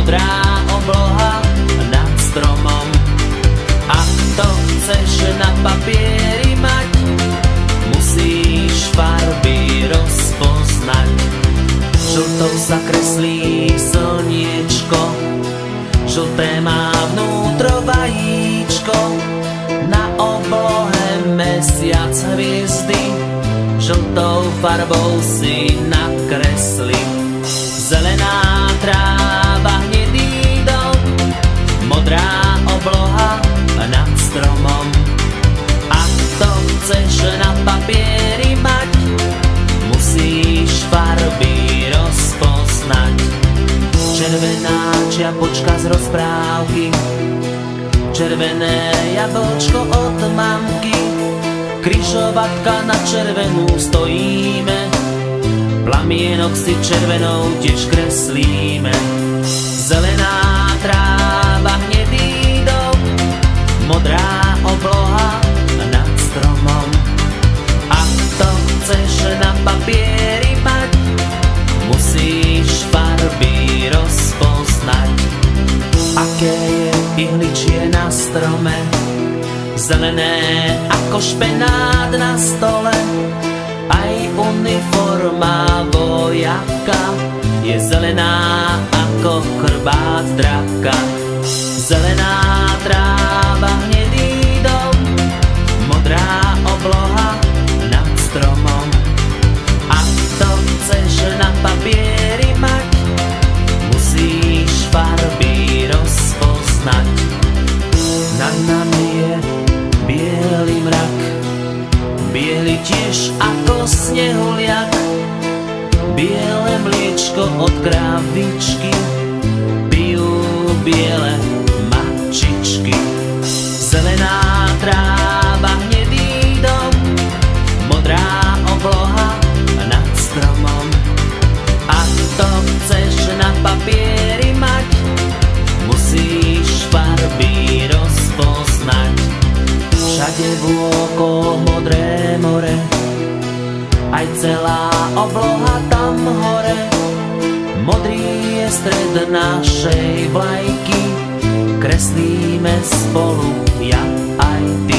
modrá obloha nad stromom. Ak to chceš na papieri mať, musíš farby rozpoznať. Žltou sa kreslí slniečko, žlté má vnútro vajíčko, na oblohe mesiac hviezdy, žltou farbou si nakresli. Zelená tráva, hnedý dom, modrá obloha nad stromom. Ak to chceš na papieri mať, musíš farby rozpoznať. Červená čiapočka z rozprávky, červené jablčko od mamky, križovatka na červenú stojíme, plamienok si červenou tiež kreslíme. Zelená tráva, hnedý dom, modrá obloha nad stromom. Ak to chceš na papieri mať, musíš farby rozpoznať. Aké je ihličie na strome, zelené ako špenát na stole, aj uniforma vojaka je zelená ako chrbát draka. Zelená tráva, hnedý dom, modrá obloha nad stromom. Ak to chceš na papieri mať, musíš farby rozpoznať. Nad nami je biely mrak, biely tiež ako snehuliak, biele mliečko od krávičky pijú biele mačičky. Zelená tráva, hnedý dom, modrá obloha nad stromom. Ak to chceš na papieri mať, musíš farby rozpoznať. Všade vôkol modré more, aj celá obloha tam hore. Modrý je stred našej vlajky, kreslíme spolu ja aj ty.